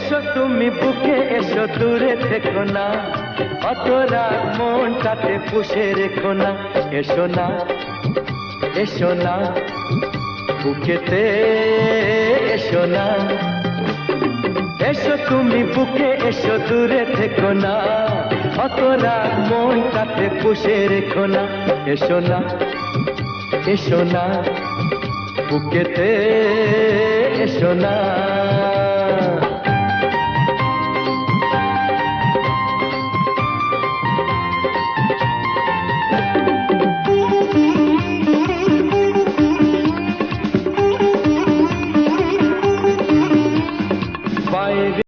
এসো তুমি বুকে এসো, দূরে থেকো না, অত রাগ মনটাতে পুষে রেখো না। এসো না, এসো না, বুকেতে এসো না। এসো তুমি বুকে এসো, দূরে থেকো না, অত রাগ মনটাতে পুষে রেখো না। এসো না, এসো না, বুকেতে এসো না।